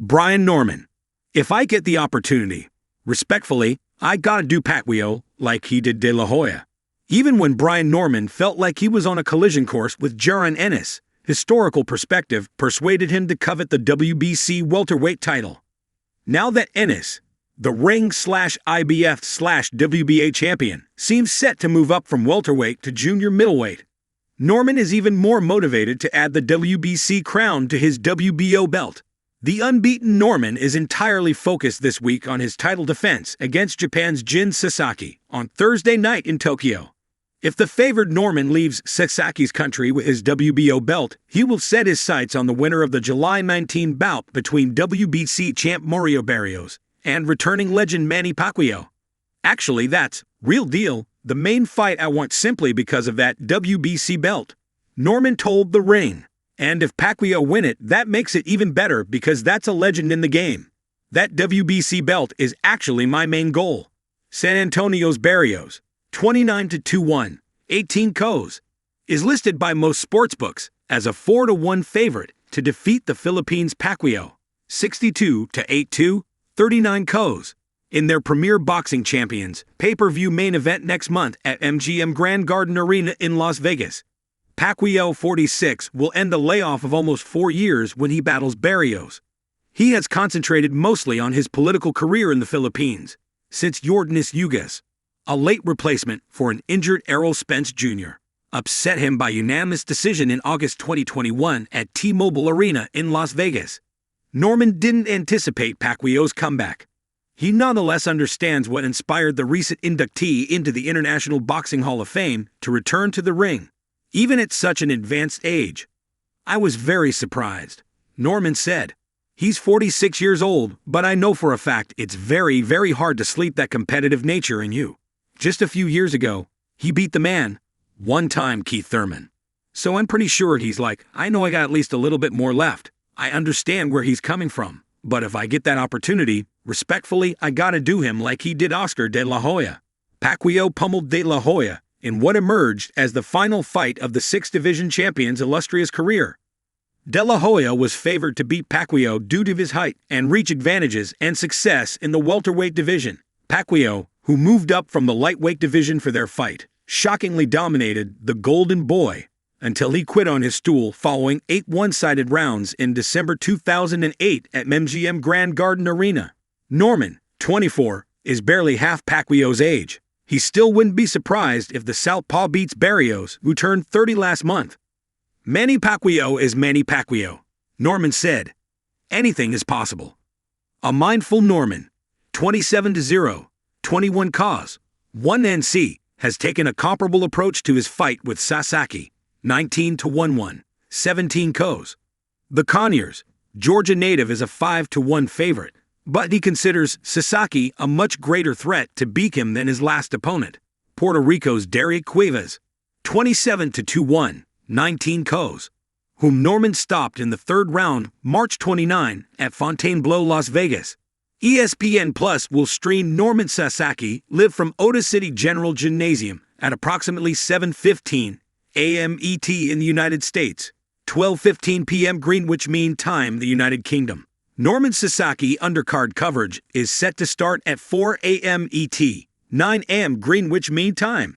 Brian Norman. If I get the opportunity, respectfully, I gotta do Pacquiao like he did De La Hoya. Even when Brian Norman felt like he was on a collision course with Jaron Ennis, historical perspective persuaded him to covet the WBC welterweight title. Now that Ennis, the ring/IBF/WBA champion, seems set to move up from welterweight to junior middleweight, Norman is even more motivated to add the WBC crown to his WBO belt. The unbeaten Norman is entirely focused this week on his title defense against Japan's Jin Sasaki on Thursday night in Tokyo. If the favored Norman leaves Sasaki's country with his WBO belt, he will set his sights on the winner of the July 19 bout between WBC champ Mario Barrios and returning legend Manny Pacquiao. Actually, that's real deal, the main fight I want simply because of that WBC belt, Norman told The Ring. And if Pacquiao win it, that makes it even better because that's a legend in the game. That WBC belt is actually my main goal. San Antonio's Barrios, 29-2-1, 18 KOs, is listed by most sportsbooks as a 4-1 favorite to defeat the Philippines' Pacquiao, 62-8-2, 39 KOs, in their Premier Boxing Champions pay-per-view main event next month at MGM Grand Garden Arena in Las Vegas. Pacquiao, 46, will end the layoff of almost 4 years when he battles Barrios. He has concentrated mostly on his political career in the Philippines since Yordenis Ugas, a late replacement for an injured Errol Spence Jr., upset him by unanimous decision in August 2021 at T-Mobile Arena in Las Vegas. Norman didn't anticipate Pacquiao's comeback. He nonetheless understands what inspired the recent inductee into the International Boxing Hall of Fame to return to the ring, even at such an advanced age. I was very surprised, Norman said. He's 46 years old, but I know for a fact it's very, very hard to sleep that competitive nature in you. Just a few years ago, he beat the man, one-time Keith Thurman. So I'm pretty sure he's like, I know I got at least a little bit more left. I understand where he's coming from. But if I get that opportunity, respectfully, I gotta do him like he did Oscar De La Hoya. Pacquiao pummeled De La Hoya in what emerged as the final fight of the 6th Division champion's illustrious career. De La Hoya was favored to beat Pacquiao due to his height and reach advantages and success in the welterweight division. Pacquiao, who moved up from the lightweight division for their fight, shockingly dominated the Golden Boy until he quit on his stool following 8 one-sided rounds in December 2008 at MGM Grand Garden Arena. Norman, 24, is barely half Pacquiao's age. He still wouldn't be surprised if the Southpaw beats Barrios, who turned 30 last month. Manny Pacquiao is Manny Pacquiao, Norman said. Anything is possible. A mindful Norman, 27-0, 21 KOs, 1 NC, has taken a comparable approach to his fight with Sasaki, 19-1-1, 17 KOs. The Conyers, Georgia native, is a 5-1 favorite, but he considers Sasaki a much greater threat to beat him than his last opponent, Puerto Rico's Derek Cuevas, 27-2-1, 19 KOs, whom Norman stopped in the 3rd round March 29 at Fontainebleau, Las Vegas. ESPN Plus will stream Norman Sasaki live from Otis City General Gymnasium at approximately 7:15 a.m. ET in the United States, 12:15 p.m. Greenwich Mean Time, the United Kingdom. Norman Sasaki undercard coverage is set to start at 4 a.m. ET, 9 a.m. Greenwich Mean Time.